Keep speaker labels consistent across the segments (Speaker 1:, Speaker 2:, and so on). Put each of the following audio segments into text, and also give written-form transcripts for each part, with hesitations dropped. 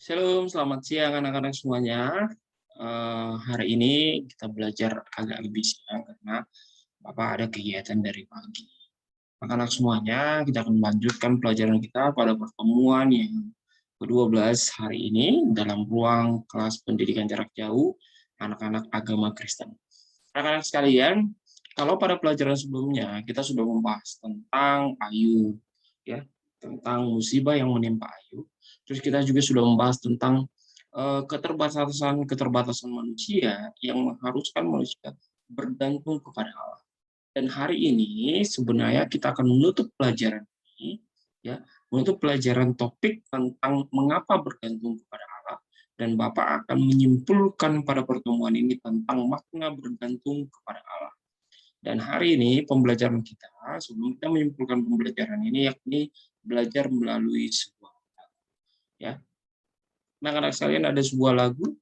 Speaker 1: Shalom, selamat siang anak-anak semuanya. Hari ini kita belajar agak lebih siang karena Bapak ada kegiatan dari pagi. Anak-anak semuanya, kita akan melanjutkan pelajaran kita pada pertemuan yang ke-12 hari ini dalam ruang kelas pendidikan jarak jauh anak-anak agama Kristen. Anak-anak sekalian, kalau pada pelajaran sebelumnya kita sudah membahas tentang Ayub, ya, tentang musibah yang menimpa Ayub. Terus kita juga sudah membahas tentang keterbatasan manusia yang mengharuskan manusia bergantung kepada Allah. Dan hari ini sebenarnya kita akan menutup pelajaran ini, ya, menutup pelajaran topik tentang mengapa bergantung kepada Allah, dan Bapak akan menyimpulkan pada pertemuan ini tentang makna bergantung kepada Allah. Dan hari ini pembelajaran kita, sebelum kita menyimpulkan pembelajaran ini, yakni belajar melalui sebuah lagu. Ya, anak-anak sekalian, ada sebuah lagu,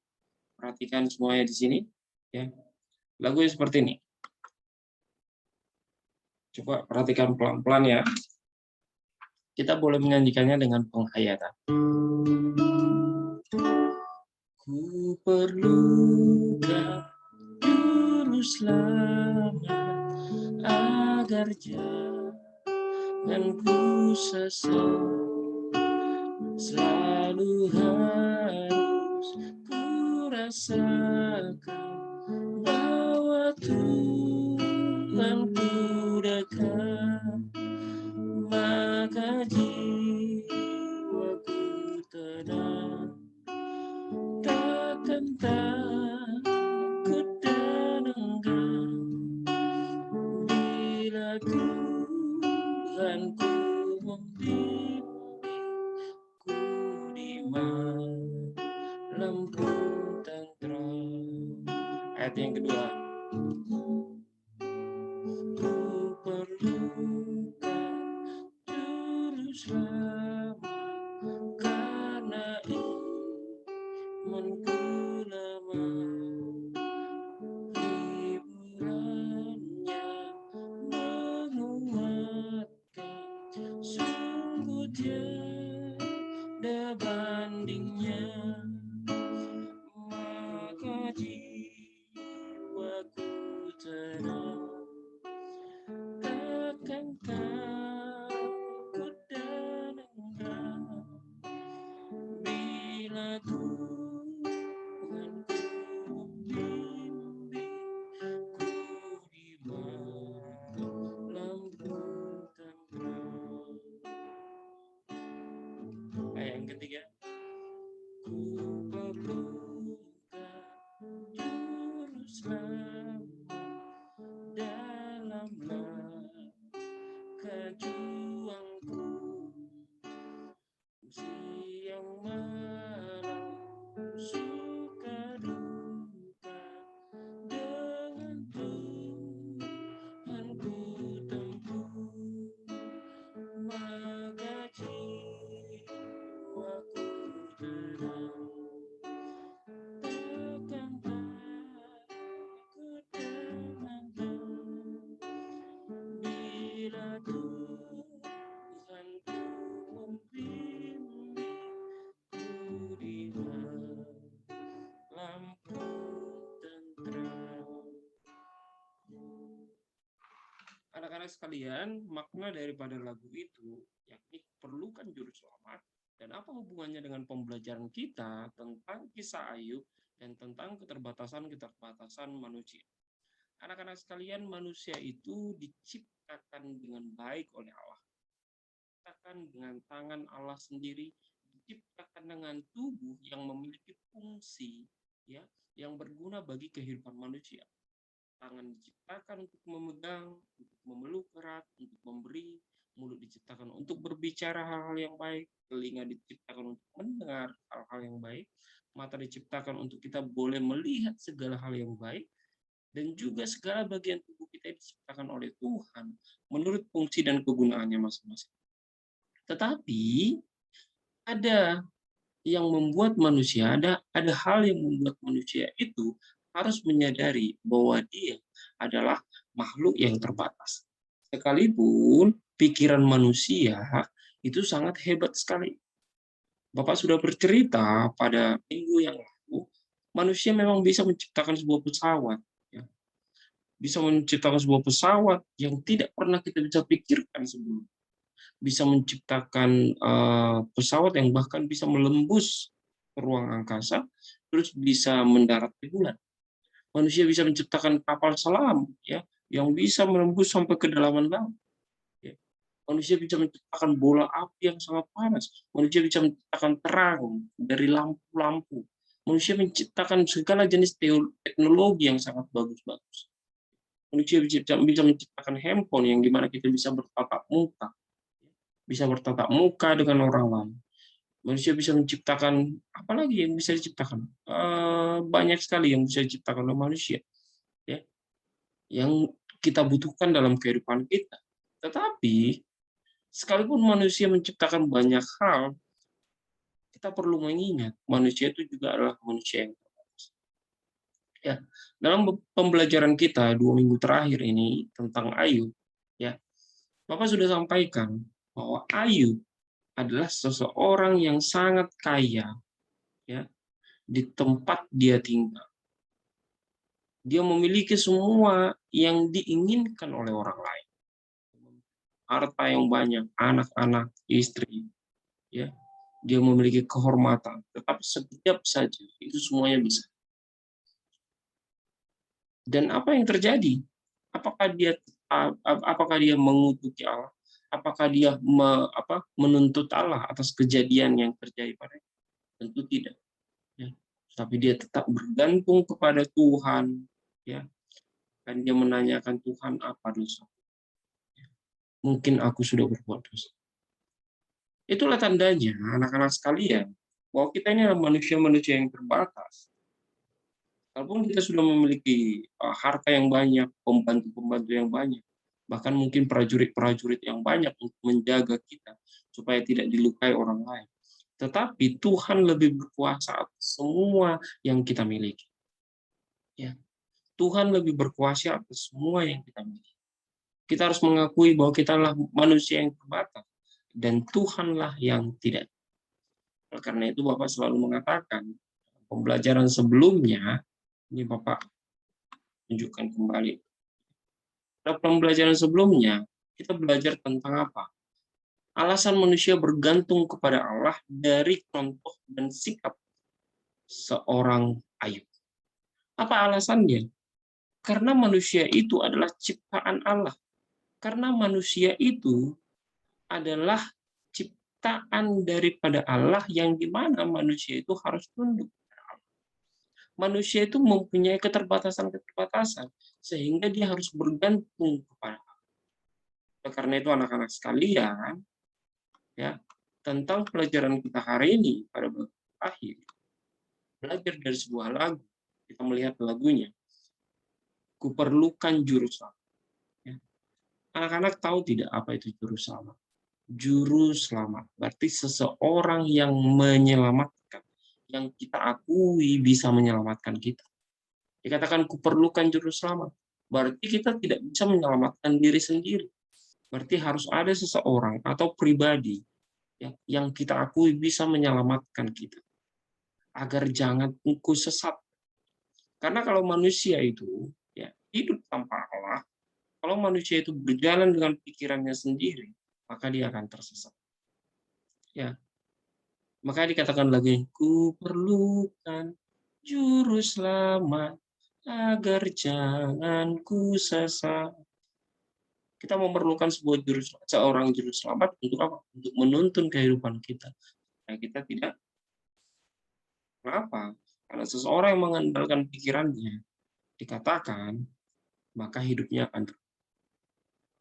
Speaker 1: perhatikan semuanya di sini. Ya, lagunya seperti ini. Coba perhatikan pelan-pelan ya. Kita boleh menyanyikannya dengan penghayatan. Ku perlukan juru selamat agar janganku sesat, selalu harus ku rasakan bahwa Tuhan ku dekat, maka jiwaku tenang, takkan takut dan enggan bila Tuhanku membimbingku di malam pun tenteram. Ayat yang kedua. Ku perlukan juru selamat karena imanku lemah, hiburannya menguatkan, sungguh tiada bandingnya, maka jiwaku tenang, takkan takut dan enggan bila Tuhanku membimbingku di malam pun tenteram. Ayat yang ketiga. Ku perlukan juru selamat dalam kejuangku, siang malam suka duka, dengan Tuhan ku tempuh, maka jiwaku tenang, takkan takut dan enggan bila Tuhanku membimbingku di malam pun tenteram. Anak-anak sekalian, makna daripada lagu itu yakni perlukan juru selamat, dan apa hubungannya dengan pembelajaran kita tentang kisah Ayub dan tentang keterbatasan manusia. Anak-anak sekalian, manusia itu diciptakan dengan baik oleh Allah. Diciptakan dengan tangan Allah sendiri, diciptakan dengan tubuh yang memiliki fungsi, ya, yang berguna bagi kehidupan manusia. Tangan diciptakan untuk memegang, untuk memeluk erat, untuk memberi. Mulut diciptakan untuk berbicara hal-hal yang baik. Telinga diciptakan untuk mendengar hal-hal yang baik. Mata diciptakan untuk kita boleh melihat segala hal yang baik. Dan juga segala bagian tubuh kita diciptakan oleh Tuhan menurut fungsi dan kegunaannya masing-masing. Tetapi ada yang membuat manusia, ada hal yang membuat manusia itu harus menyadari bahwa dia adalah makhluk yang terbatas. Sekalipun pikiran manusia itu sangat hebat sekali. Bapak sudah bercerita pada minggu yang lalu, manusia memang bisa menciptakan sebuah pesawat, ya. Bisa menciptakan sebuah pesawat yang tidak pernah kita bisa pikirkan sebelumnya. Bisa menciptakan pesawat yang bahkan bisa melembus ke ruang angkasa, terus bisa mendarat di bulan. Manusia bisa menciptakan kapal selam, ya, yang bisa menembus sampai kedalaman laut. Ya. Manusia bisa menciptakan bola api yang sangat panas. Manusia bisa menciptakan terang dari lampu-lampu. Manusia menciptakan segala jenis teknologi yang sangat bagus-bagus. Manusia bisa menciptakan handphone yang dimana kita bisa bertatap muka dengan orang lain. Manusia bisa menciptakan apa lagi yang bisa diciptakan? Banyak sekali yang bisa diciptakan oleh manusia, ya, yang kita butuhkan dalam kehidupan kita. Tetapi sekalipun manusia menciptakan banyak hal, kita perlu mengingat manusia itu juga adalah manusia yang terbatas. Ya, dalam pembelajaran kita 2 minggu terakhir ini tentang Ayub, ya, Bapak sudah sampaikan bahwa Ayub adalah seseorang yang sangat kaya, ya, di tempat dia tinggal. Dia memiliki semua yang diinginkan oleh orang lain. Harta yang banyak, anak-anak, istri, ya. Dia memiliki kehormatan, tetapi setiap saja itu semuanya bisa. Dan apa yang terjadi? Apakah dia mengutuki Allah? Apakah dia menuntut Allah atas kejadian yang terjadi padanya? Tentu tidak. Ya. Tapi dia tetap bergantung kepada Tuhan. Ya. Dan dia menanyakan, Tuhan, apa dosa? Mungkin aku sudah berbuat dosa. Itulah tandanya, anak-anak sekalian, bahwa kita ini adalah manusia-manusia yang terbatas. Walaupun kita sudah memiliki harta yang banyak, pembantu-pembantu yang banyak, bahkan mungkin prajurit-prajurit yang banyak untuk menjaga kita supaya tidak dilukai orang lain. Tetapi Tuhan lebih berkuasa atas semua yang kita miliki. Ya, Tuhan lebih berkuasa atas semua yang kita miliki. Kita harus mengakui bahwa kita adalah manusia yang terbatas dan Tuhanlah yang tidak. Karena itu Bapak selalu mengatakan pembelajaran sebelumnya, ini Bapak tunjukkan kembali. Pada pembelajaran sebelumnya, kita belajar tentang apa? Alasan manusia bergantung kepada Allah dari contoh dan sikap seorang Ayub. Apa alasannya? Karena manusia itu adalah ciptaan Allah. Karena manusia itu adalah ciptaan daripada Allah yang dimana manusia itu harus tunduk. Manusia itu mempunyai keterbatasan-keterbatasan sehingga dia harus bergantung kepada Allah. Karena itu anak-anak sekalian, ya, tentang pelajaran kita hari ini pada bulan akhir, belajar dari sebuah lagu, kita melihat lagunya, Kuperlukan Juru Selamat. Ya. Anak-anak tahu tidak apa itu juru selamat? Juru selamat berarti seseorang yang menyelamatkan, yang kita akui bisa menyelamatkan kita. Dikatakan kuperlukan juru selamat, berarti kita tidak bisa menyelamatkan diri sendiri. Berarti harus ada seseorang atau pribadi yang kita akui bisa menyelamatkan kita, agar jangan engkau sesat. Karena kalau manusia itu hidup tanpa Allah, kalau manusia itu berjalan dengan pikirannya sendiri, maka dia akan tersesat. Ya, maka dikatakan lagi, ku perlukan juru selamat agar jangan ku sesat. Kita memerlukan seorang juru selamat untuk apa? Untuk menuntun kehidupan kita. Nah, kita tidak. Kenapa? Karena seseorang yang mengandalkan pikirannya, dikatakan, maka hidupnya akan terpuruk.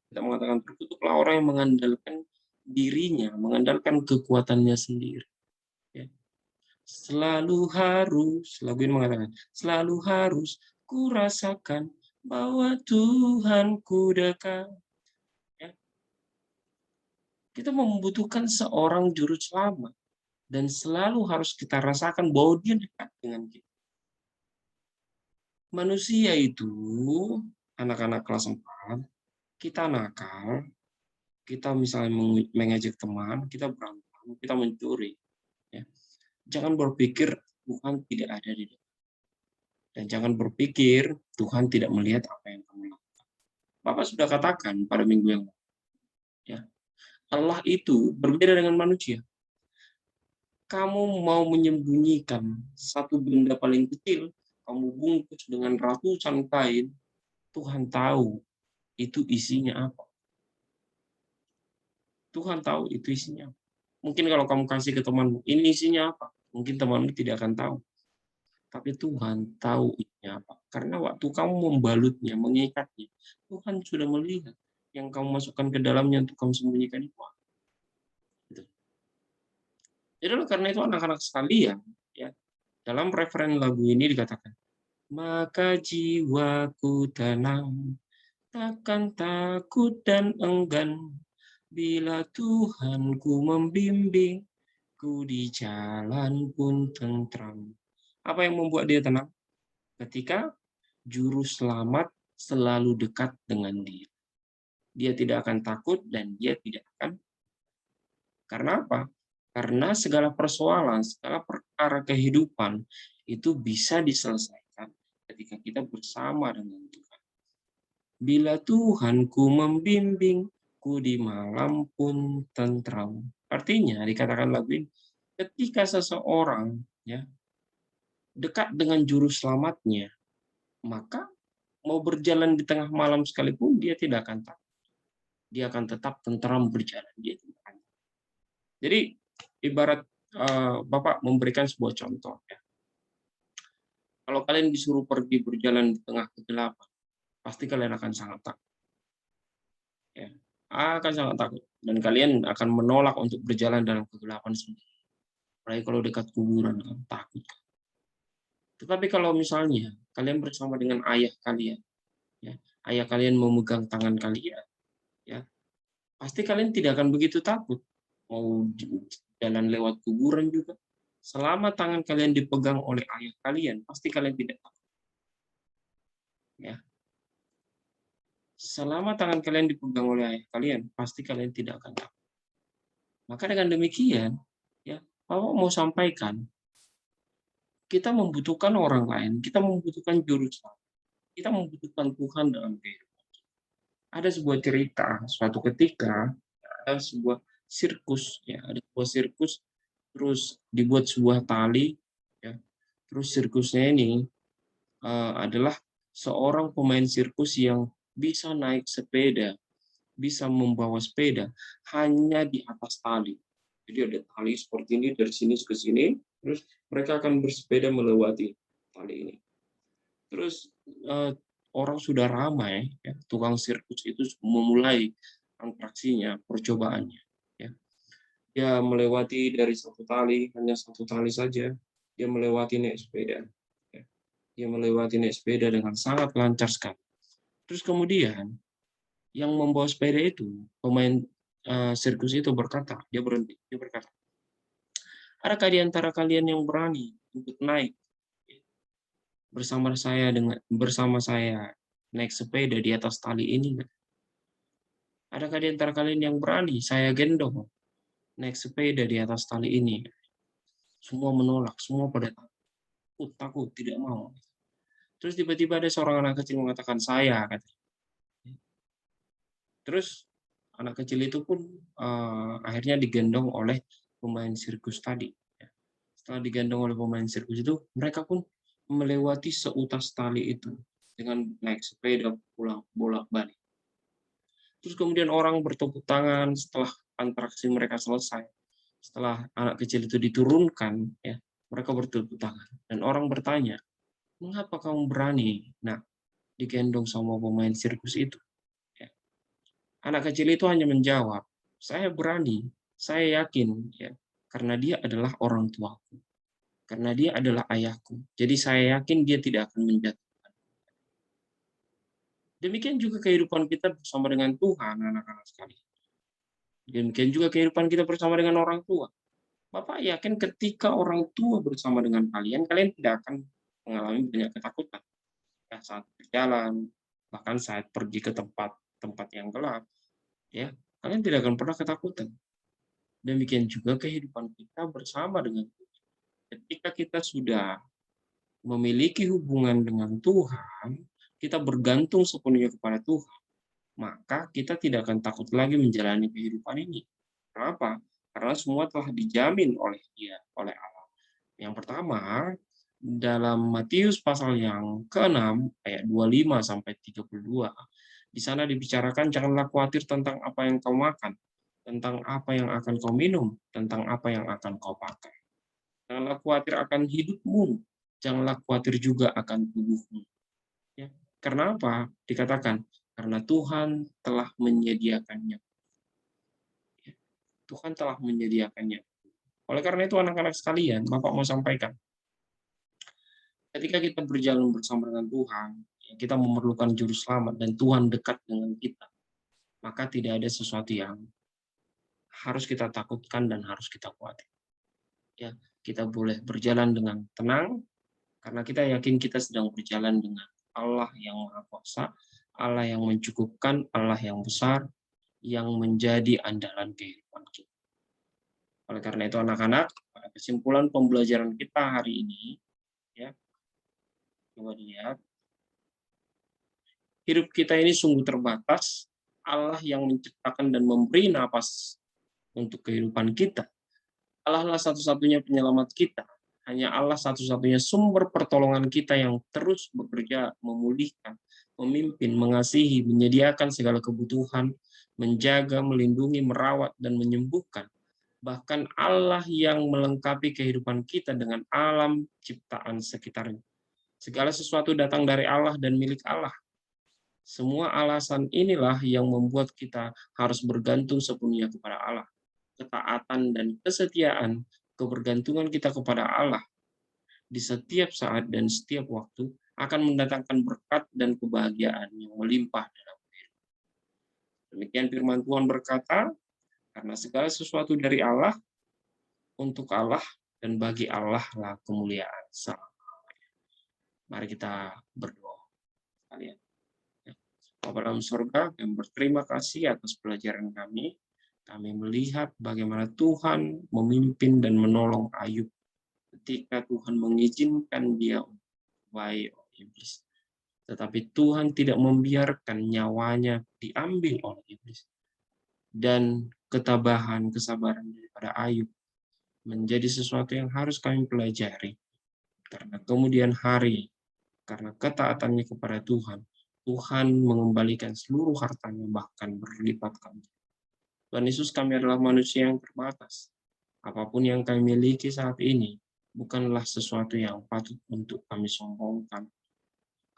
Speaker 1: Kita mengatakan terkutuklah orang yang mengandalkan dirinya, mengandalkan kekuatannya sendiri. Ya. Lagu ini mengatakan, selalu harus ku rasakan bahwa Tuhanku dekat. Ya. Kita membutuhkan seorang juru selamat dan selalu harus kita rasakan bahwa dia dekat dengan kita. Manusia itu, anak-anak kelas 4, kita nakal, kita misalnya mengejek teman, kita berantem, kita mencuri. Ya. Jangan berpikir Tuhan tidak ada di depan. Dan jangan berpikir Tuhan tidak melihat apa yang kamu lakukan. Bapak sudah katakan pada minggu yang lalu, ya, Allah itu berbeda dengan manusia. Kamu mau menyembunyikan satu benda paling kecil, kamu bungkus dengan ratusan kain, Tuhan tahu itu isinya apa. Tuhan tahu itu isinya apa. Mungkin kalau kamu kasih ke temanmu, ini isinya apa? Mungkin temanmu tidak akan tahu. Tapi Tuhan tahu isinya apa. Karena waktu kamu membalutnya, mengikatnya, Tuhan sudah melihat yang kamu masukkan ke dalamnya untuk kamu sembunyikan itu. Gitu. Jadi karena itu anak-anak sekalian, ya, dalam referen lagu ini dikatakan, maka jiwaku tenang, takkan takut dan enggan, bila Tuhanku membimbing, ku di jalan pun tentram. Apa yang membuat dia tenang? Ketika juru selamat selalu dekat dengan dia. Dia tidak akan takut dan dia tidak akan. Karena apa? Karena segala persoalan, segala perkara kehidupan itu bisa diselesaikan ketika kita bersama dengan Tuhan. Bila Tuhanku membimbingku di malam pun tentram. Artinya dikatakan lagu ini, ketika seseorang ya dekat dengan juru selamatnya, maka mau berjalan di tengah malam sekalipun dia tidak akan takut. Dia akan tetap tentram berjalan. Dia tidak akan. Jadi ibarat Bapak memberikan sebuah contoh ya. Kalau kalian disuruh pergi berjalan di tengah kegelapan, pasti kalian akan sangat takut. Ya, akan sangat takut dan kalian akan menolak untuk berjalan dalam kegelapan sendiri. Apalagi kalau dekat kuburan kan takut. Tetapi kalau misalnya kalian bersama dengan ayah kalian, ya, ayah kalian memegang tangan kalian, ya, pasti kalian tidak akan begitu takut. Mau jalan lewat kuburan juga, selama tangan kalian dipegang oleh ayah kalian, pasti kalian tidak takut. Ya. Selama tangan kalian dipegang oleh ayah kalian, pasti kalian tidak akan takut. Maka dengan demikian, ya, Bapak mau sampaikan, kita membutuhkan orang lain, kita membutuhkan juru selamat, kita membutuhkan Tuhan dalam kehidupan. Ada sebuah cerita, suatu ketika ada sebuah sirkus, ya, ada sebuah sirkus, terus dibuat sebuah tali, ya, terus sirkusnya ini adalah seorang pemain sirkus yang bisa naik sepeda, bisa membawa sepeda hanya di atas tali. Jadi ada tali seperti ini dari sini ke sini, terus mereka akan bersepeda melewati tali ini. Terus orang sudah ramai, ya, tukang sirkus itu memulai atraksinya, percobaannya. Ya. Dia melewati dari satu tali, hanya satu tali saja, dia melewati naik sepeda. Ya. Dia melewati naik sepeda dengan sangat lancar sekali. Terus kemudian yang membawa sepeda itu, pemain sirkus itu berkata, dia berhenti, dia berkata, adakah di antara kalian yang berani untuk naik bersama saya naik sepeda di atas tali ini? Adakah di antara kalian yang berani saya gendong naik sepeda di atas tali ini? Semua menolak, semua pada takut, takut, tidak mau. Terus tiba-tiba ada seorang anak kecil mengatakan saya, katanya. Terus anak kecil itu pun akhirnya digendong oleh pemain sirkus tadi. Setelah digendong oleh pemain sirkus itu, mereka pun melewati seutas tali itu dengan naik sepeda pulang bolak-balik. Terus kemudian orang bertepuk tangan setelah atraksi mereka selesai. Setelah anak kecil itu diturunkan, ya, mereka bertepuk tangan. Dan orang bertanya, mengapa kamu berani digendong sama pemain sirkus itu? Ya. Anak kecil itu hanya menjawab, saya berani, saya yakin, ya, karena dia adalah orang tuaku. Karena dia adalah ayahku. Jadi saya yakin dia tidak akan menjatuhkan. Demikian juga kehidupan kita bersama dengan Tuhan, anak-anak sekalian. Demikian juga kehidupan kita bersama dengan orang tua. Bapak yakin ketika orang tua bersama dengan kalian, kalian tidak akan mengalami banyak ketakutan. Ya, saat berjalan, bahkan saat pergi ke tempat-tempat yang gelap, ya, kalian tidak akan pernah ketakutan. Demikian juga kehidupan kita bersama dengan Tuhan. Ketika kita sudah memiliki hubungan dengan Tuhan, kita bergantung sepenuhnya kepada Tuhan, maka kita tidak akan takut lagi menjalani kehidupan ini. Kenapa? Karena semua telah dijamin oleh Dia, oleh Allah. Yang pertama, dalam Matius pasal yang ke-6 ayat 25 sampai 32, di sana dibicarakan janganlah khawatir tentang apa yang kau makan, tentang apa yang akan kau minum, tentang apa yang akan kau pakai. Janganlah khawatir akan hidupmu, janganlah khawatir juga akan tubuhmu. Ya. Karena apa? Dikatakan, karena Tuhan telah menyediakannya. Ya. Tuhan telah menyediakannya. Oleh karena itu anak-anak sekalian, Bapak mau sampaikan, ketika kita berjalan bersama dengan Tuhan, kita memerlukan juru selamat dan Tuhan dekat dengan kita, maka tidak ada sesuatu yang harus kita takutkan dan harus kita khawatir. Ya, kita boleh berjalan dengan tenang karena kita yakin kita sedang berjalan dengan Allah yang Maha Kuasa, Allah yang mencukupkan, Allah yang besar, yang menjadi andalan kehidupan kita. Oleh karena itu anak-anak, pada kesimpulan pembelajaran kita hari ini, ya, coba dilihat, hidup kita ini sungguh terbatas. Allah yang menciptakan dan memberi napas untuk kehidupan kita. Allah lah satu-satunya penyelamat kita. Hanya Allah satu-satunya sumber pertolongan kita yang terus bekerja, memulihkan, memimpin, mengasihi, menyediakan segala kebutuhan, menjaga, melindungi, merawat, dan menyembuhkan. Bahkan Allah yang melengkapi kehidupan kita dengan alam ciptaan sekitarnya. Segala sesuatu datang dari Allah dan milik Allah. Semua alasan inilah yang membuat kita harus bergantung sepenuhnya kepada Allah. Ketaatan dan kesetiaan, kebergantungan kita kepada Allah di setiap saat dan setiap waktu akan mendatangkan berkat dan kebahagiaan yang melimpah dalam hidup. Demikian firman Tuhan berkata, karena segala sesuatu dari Allah, untuk Allah, dan bagi Allah lah kemuliaan selama-lamanya. Mari kita berdoa sekalian. Bapa dalam surga, kami berterima kasih atas pelajaran kami. Kami melihat bagaimana Tuhan memimpin dan menolong Ayub ketika Tuhan mengizinkan dia baik iblis. Tetapi Tuhan tidak membiarkan nyawanya diambil oleh iblis. Dan ketabahan, kesabaran daripada Ayub menjadi sesuatu yang harus kami pelajari. Karena kemudian hari, karena ketaatannya kepada Tuhan, Tuhan mengembalikan seluruh hartanya bahkan berlipat kali. Tuhan Yesus, kami adalah manusia yang terbatas. Apapun yang kami miliki saat ini bukanlah sesuatu yang patut untuk kami sombongkan.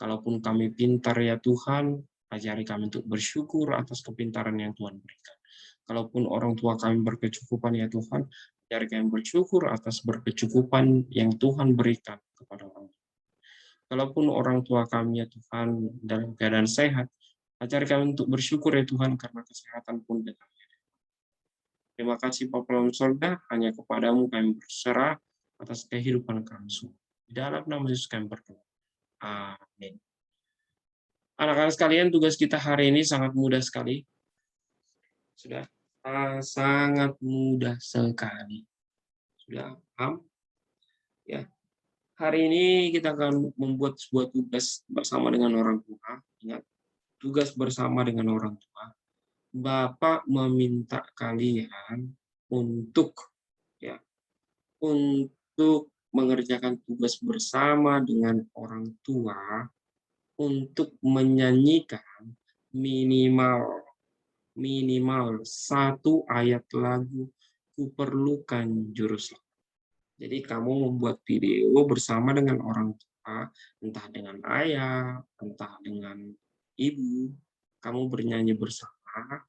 Speaker 1: Kalaupun kami pintar ya Tuhan, ajari kami untuk bersyukur atas kepintaran yang Tuhan berikan. Kalaupun orang tua kami berkecukupan ya Tuhan, ajari kami bersyukur atas berkecukupan yang Tuhan berikan kepada orang tua. Kalaupun orang tua kami ya Tuhan dalam keadaan sehat, ajari kami untuk bersyukur ya Tuhan karena kesehatan pun datang. Terima kasih Bapa dalam surga, hanya kepadamu kami berserah atas kehidupan kami semua. Di dalam nama Yesus kami berdoa. Amin. Anak-anak sekalian, tugas kita hari ini sangat mudah sekali. Sudah sangat mudah sekali. Sudah paham? Ya. Hari ini kita akan membuat sebuah tugas bersama dengan orang tua. Ingat, tugas bersama dengan orang tua. Bapak meminta kalian untuk mengerjakan tugas bersama dengan orang tua untuk menyanyikan minimal satu ayat lagu Kuperlukan Juru Selamat. Jadi kamu membuat video bersama dengan orang tua, entah dengan ayah, entah dengan ibu, kamu bernyanyi bersama,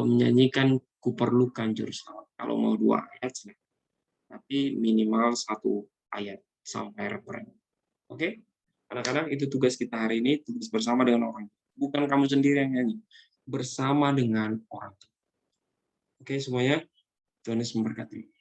Speaker 1: menyanyikan Kuperlukan Juru Selamat. Kalau mau 2 ayat, tapi minimal 1 ayat sampai referen. Oke? Anak-anak, itu tugas kita hari ini, tugas bersama dengan orang tua. Bukan kamu sendiri yang nyanyi, bersama dengan orang tua. Oke semuanya, Tuhan Yesus memberkati.